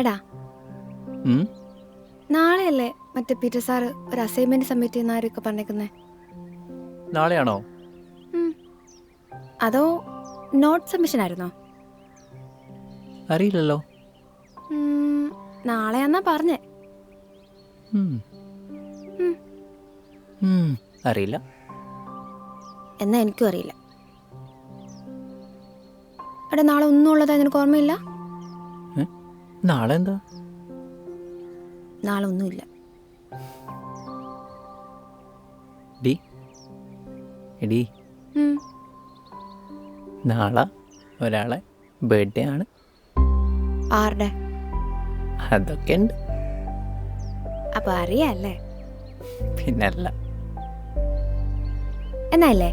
എടാ ഉം? നാളെയല്ലേ മറ്റേ പീറ്റർ സാറ് ഒരു അസൈൻമെന്റ് സബ്മിറ്റ് ചെയ്യുന്ന ആരൊക്കെ പറഞ്ഞേക്കുന്നേ? നാളെയാണോ? അതോ നോട്ട് സബ്മിഷൻ ആയിരുന്നോ? അറിയില്ലല്ലോ. നാളെയാന്നാ പറഞ്ഞേ. ഉം. ഉം. അറിയില്ല. എന്നാ എനിക്കും അറിയില്ല. എടാ നാളെ ഒന്നും ഉള്ളതാ നിനക്ക് ഓർമ്മയില്ല? നാളെ എന്താ? നാളെ ഒന്നുമില്ല. എടി നാളെ ഒരാളെ ബർത്ത്ഡേ ആണ്. ആരുടെ? അതൊക്കെ ഉണ്ട്. അപ്പൊ അറിയാല്ലേ? പിന്നല്ല. എന്നല്ലേ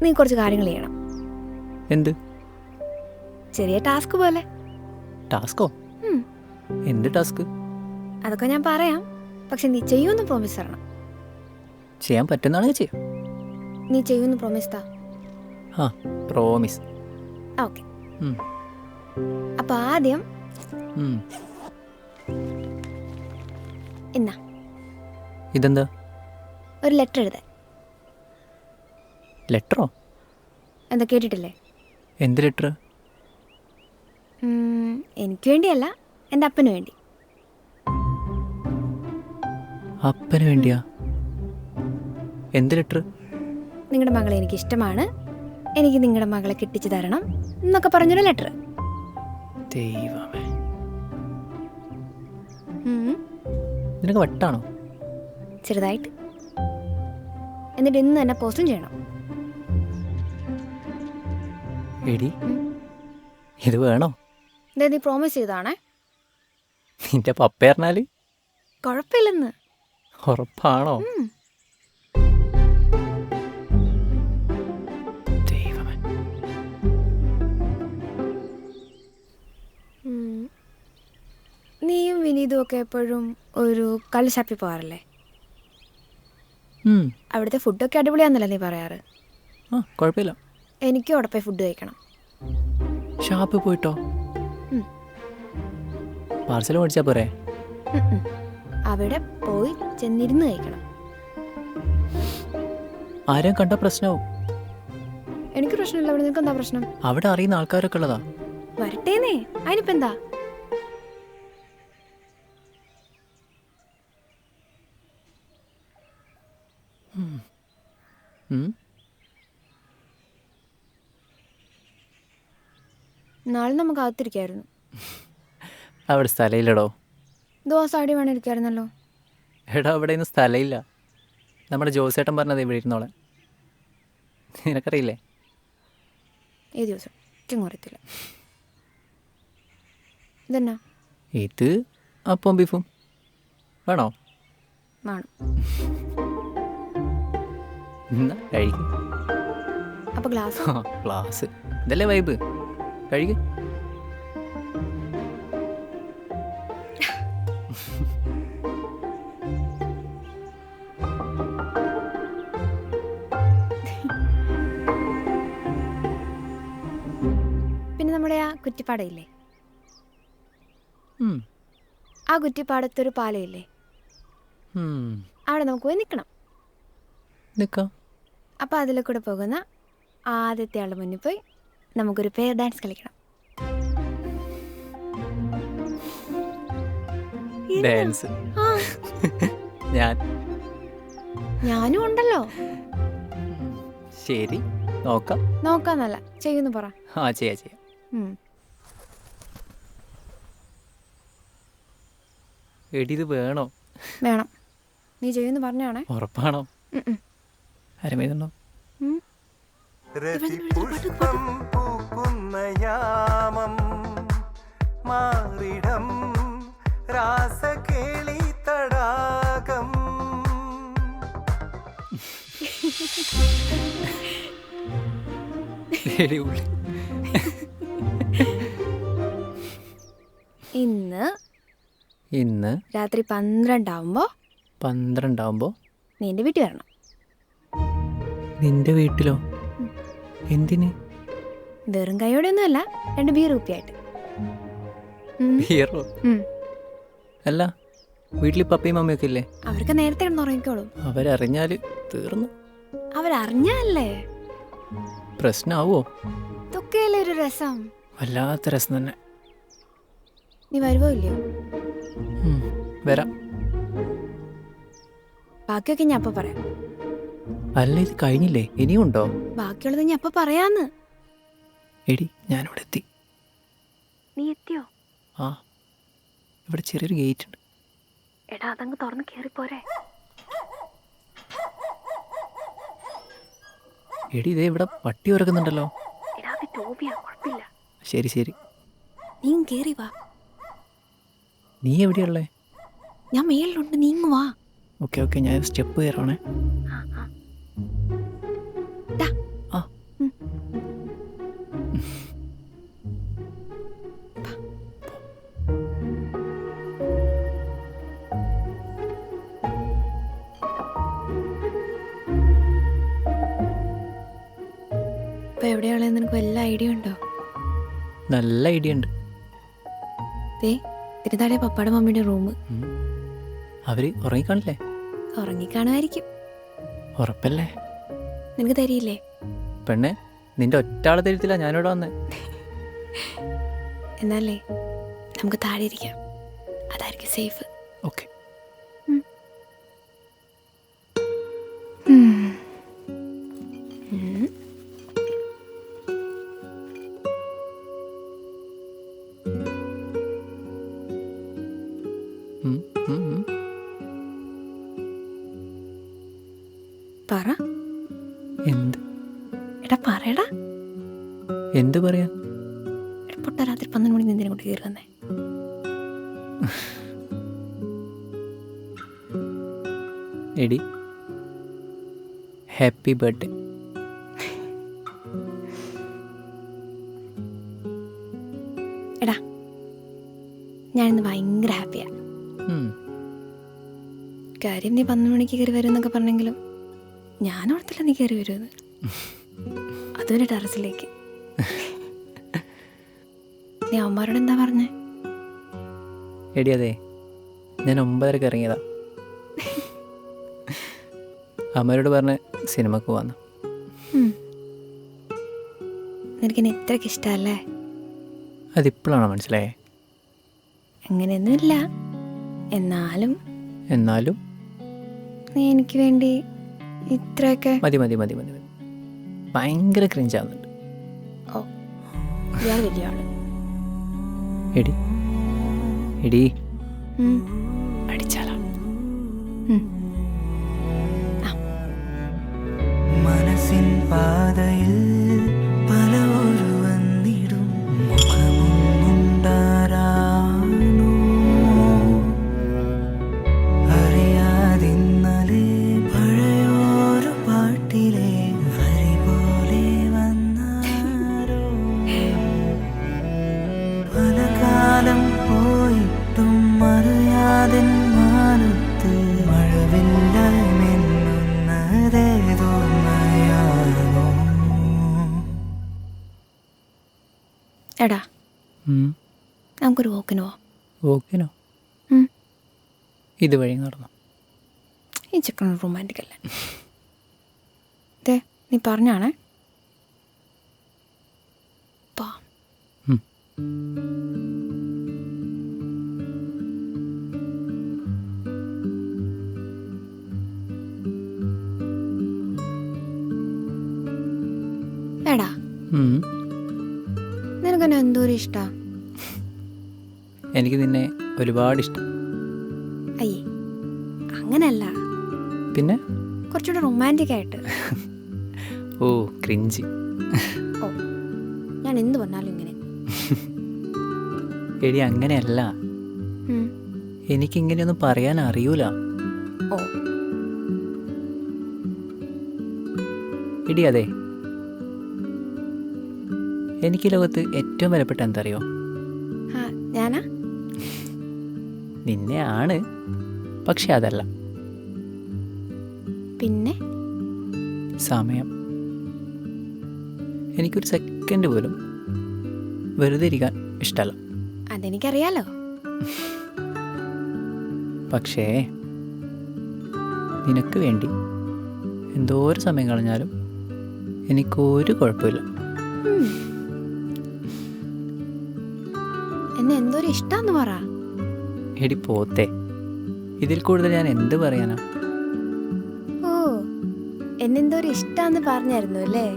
നീ കുറച്ച് കാര്യങ്ങൾ ചെയ്യണം. എന്ത്? ചെറിയ ടാസ്ക് പോലെ. ടാസ്കോ? എന്ത് ടാസ്ക്? അതൊക്കെ ഞാൻ പറയാം, പക്ഷെ നീ ചെയ്യുമെന്ന് പ്രോമിസ് തരണം. ചെയ്യാൻ പറ്റുന്നതാണെങ്കിൽ ചെയ്യാം. നീ ചെയ്യുമെന്ന് പ്രോമിസ് താ. ആ, പ്രോമിസ്. ഓക്കെ. അപ്പൊ ആദ്യം എന്നാ ഇതെന്താ? ഒരു ലെറ്റർ എഴുതാൻ. ലെറ്ററോ? എന്താ കേട്ടിട്ടില്ലേ? എന്ത് ലെറ്റർ? എനിക്ക് വേണ്ടിയല്ല, എൻ്റെ അപ്പന് വേണ്ടി. അപ്പന് വേണ്ടിയാ? എന്ത് ലെറ്റർ? നിങ്ങളുടെ മകളെ എനിക്ക് ഇഷ്ടമാണ്, എനിക്ക് നിങ്ങളുടെ മകളെ കെട്ടിച്ചു തരണം എന്നൊക്കെ പറഞ്ഞൊരു ലെറ്റർ. ദൈവമേ, നിനക്ക് വട്ടാണോ? ചെറുതായിട്ട്. എന്നിട്ട് ഇന്ന് തന്നെ പോസ്റ്റും ചെയ്യണം. എടി, ഇത് വേണോ? ഇതേ നീ പ്രോമിസ് ചെയ്താണേ. നിന്റെ പപ്പ പറഞ്ഞാല് കുഴപ്പമില്ലെന്ന്. ഉറപ്പാണോ? ദൈവമേ. നീയും വിനീതും ഒക്കെ എപ്പോഴും ഒരു കള്ള് ഷാപ്പിൽ പോകാറില്ലേ? അവിടുത്തെ ഫുഡൊക്കെ അടിപൊളിയാന്നല്ലേ നീ പറയാറ്? ആ, കുഴപ്പമില്ല. എനിക്കും അവിടെ പോയി ഫുഡ് കഴിക്കണം. ഷാപ്പിൽ പോയിട്ടോ? പാർസൽ മേടിച്ചാ പോരെ? അവിടെ പോയി ചെന്നിരുന്ന് കഴിക്കണം. ആരെയും കണ്ട പ്രശ്നവും. എനിക്ക് പ്രശ്നമില്ല. അവിടെ നിനക്ക് എന്താ പ്രശ്നം? അവിടെ അറിയുന്ന ആൾക്കാരൊക്കെ ഉള്ളതാ. വരട്ടേന്നേ, അതിനിപ്പോ എന്താ? നാളെ നമുക്ക് അകത്തിരിക്കായിരുന്നു. അവിടെ സ്ഥലമില്ലടോ. ദിവസം അടി വേണം ഇരിക്കായിരുന്നല്ലോ. എടാ, അവിടെ ഒന്നും സ്ഥലമില്ല. നമ്മുടെ ജോസേട്ടൻ പറഞ്ഞത് ഇവിടെ ഇരുന്നോളെ. നിനക്കറിയില്ലേ? ഈ ദിവസം ചിങ്ങറിയത്തില്ല. ഇതെന്നാ? ഇത് അപ്പം ബീഫും. വേണോ? വേണം. എന്നാ കഴിക്കും. അപ്പൊ ഗ്ലാസ്? ഗ്ലാസ്. ഇതല്ലേ വൈബ്. കഴിക്കും. പിന്നെ നമ്മുടെ ആ കുറ്റിപ്പാടയില്ലേ, ആ കുറ്റിപ്പാടത്തൊരു പാലയില്ലേ, അവിടെ നമുക്ക് പോയി നിൽക്കണം. അപ്പം അതിലെ കൂടെ പോകുന്ന ആദ്യത്തെ ആളുടെ മുന്നിൽ പോയി നമുക്കൊരു പെയർ ഡാൻസ് കളിക്കണം. ഡാൻസ്? ഞാനും ഉണ്ടല്ലോ. ശരി, നോക്കാം. നോക്കാന്നല്ല, ചെയ്യുന്നു പറ. ആ, ചെയ്യാം. എടി, ഇത് വേണോ? വേണം. നീ ചെയ്യുന്നു പറഞ്ഞാണേ. ഉറപ്പാണോ? അരമേതുണ്ടോ? ഇന്ന് രാത്രി 12 നീ എൻ്റെ വീട്ടിൽ വരണം. നിന്റെ വീട്ടിലോ? എന്തിന്? വെറും കൈയോടെ ഒന്നുമല്ല, 2 ബീർ കുപ്പിയായിട്ട്. ഹീറോ. ഉം. അല്ല, വീട്ടിൽ പപ്പയും മമ്മിയൊക്കെ ഇല്ലേ? അവർക്ക് നേരത്തെ കിടന്ന് ഉറങ്ങിക്കോളും. അവരറിഞ്ഞാല് തീർന്നു. അവരറിഞ്ഞല്ലേ പ്രശ്നമാവോ? ഇതൊക്കെയല്ലേ ഒരു രസം. വല്ലാത്ത രസം തന്നെ. നീ വരുവോ ഇല്ലയോ? വരാം. ബാക്കിയൊക്കെ ഞാൻ അപ്പൊ പറയാം. അല്ല, ഇത് കഴിഞ്ഞില്ലേ? ഇനിയും ഉണ്ടോ? ബാക്കിയുള്ളത് ഞാൻ അപ്പൊ പറയാന്ന്. എടി, ഞാനിവിടെ എത്തി. നീ എത്തിയോ? ആ, ഇവിടെ ചെറിയൊരു ഗേറ്റ് ഉണ്ട്. എടാ, അതങ്ങ് തുറന്ന് കേറിപ്പോരെ. എടി, ഇതേ ഇവിടെ പട്ടി ഉറക്കുന്നുണ്ടല്ലോ. എടാ, അത് ടോബിയാ, കുഴപ്പമില്ല. ശരി ശരി. നീ കേറി വാ. നീ എവിടെയുള്ളേ? ഞാൻ മേളിലുണ്ട്, നീങ്ങു വാ. ഓക്കെ ഓക്കെ, ഞാൻ സ്റ്റെപ്പ് കയറാണേ. ദാ. ആ. ഇപ്പൊ എവിടെയുള്ളതെന്ന് നിനക്ക് വല്ല ഐഡിയ ഉണ്ടോ? നല്ല ഐഡിയ ഉണ്ട്. ദേ, തിരുതാടെ പപ്പാടെ മമ്മിയുടെ റൂം. അവര് ഉറങ്ങിക്കാണില്ലേ? ഉറങ്ങിക്കാണുമായിരിക്കും. ഉറപ്പല്ലേ? നിനക്ക് തരിയില്ലേ? പെണ്ണെ, നിന്റെ ഒറ്റാളെ തരത്തില്ല ഞാനിവിടെ വന്നേ. എന്നാലേ നമുക്ക് താഴെ ഇരിക്കാം, അതായിരിക്കും സേഫ്. ഓക്കെ. പറ. എന്ത്? എടാ പറയടാ. എന്ത് പറയാ? പൊട്ട രാത്രി 12 മണി നിന്തിനെ കൊണ്ട് കയറി വന്നേ. എടി, ഹാപ്പി ബർത്ത്ഡേ. എടാ, ഞാനിന്ന് ഭയങ്കര ഹാപ്പിയാ. കാര്യം നീ 12 മണിക്ക് കയറി വരും എന്നൊക്കെ പറഞ്ഞെങ്കിലും ഞാൻ ഓർത്തില്ല നീ കയറി വരുമെന്ന്. അതുപോലെ ടെറസിലേക്ക്. നീ അമ്മമാരോട് എന്താ പറഞ്ഞേ? എടി, അതെ, ഞാൻ 9:30 ഇറങ്ങിയതാ. അമ്മയോട് പറഞ്ഞ് സിനിമക്ക് പോവാന്ന്. നിനക്കെന്നെ ഇത്രയ്ക്ക് ഇഷ്ടമല്ലേ? അതിപ്പോഴാണോ മനസ്സിലായേ? അങ്ങനെയൊന്നുമില്ല. എന്നാലും നീ എനിക്ക് വേണ്ടി ഇത്രയൊക്കെ. മതി മതി മതി മതി മതി. ഭയങ്കര ക്രിഞ്ചാവുന്നുണ്ട്. ഓ, ഇയാൾ വലിയ ആള്. എടി എടി, അടിച്ചാലാ. മനസ്സിൻ പാതയിൽ പല വന്നിടും മുഖമുണ്ടാരാണോ അറിയാതിന്നലെ പഴയൊരു പാട്ടിലെ വരി പോലെ വന്നാരോ പല കാലം പോയിട്ടും അറിയാതെ മാനത്ത് മഴവില്ല മിന്നുന്നതേതോ മയാണോ. എടാ, നമുക്കൊരു വോക്കിന് പോവാം. ഓക്കെനോ? ഇതുവഴി നടന്നു. ഈ ചിക്കൻ റൊമാൻറ്റിക് അല്ലേ? ദേ, നീ പറഞ്ഞാണേ. എടാ, നിനക്കെന്നെ എന്തോരം ഇഷ്ടാ? എനിക്ക് നിന്നെ ഒരുപാട് ഇഷ്ടം. അയ്യേ, അങ്ങനല്ല, പിന്നെ കുറച്ചുകൂടെ റൊമാൻറ്റിക് ആയിട്ട്. ഓ, ക്രിഞ്ചി. ഓ, ഞാൻ എന്ത് പറഞ്ഞാലും ഇങ്ങനെ. എടി, അങ്ങനെയല്ല. എനിക്കിങ്ങനെയൊന്നും പറയാൻ അറിയൂല. ഓ, എടി, അതെ, എനിക്ക് ലോകത്ത് ഏറ്റവും വിലപ്പെട്ട എന്തറിയോ? ഞാനാ? നിന്നെ ആണ്, പക്ഷെ അതല്ല. പിന്നെ സമയം. എനിക്കൊരു സെക്കൻഡ് പോലും വെറുതെ ഇരിക്കാൻ ഇഷ്ടമല്ല. അതെനിക്കറിയാലോ. പക്ഷേ നിനക്ക് വേണ്ടി എന്തോരം സമയം കളഞ്ഞാലും എനിക്കൊരു കുഴപ്പമില്ല. എന്നെ എന്തോരം ഇഷ്ടാന്ന് പറ. എടി പോത്തെ, ഇതിൽ കൂടുതൽ ഞാൻ എന്ത് പറയാനാ? ഓ, എന്നെന്തോരം ഇഷ്ടാന്ന് പറഞ്ഞായിരുന്നു അല്ലേ?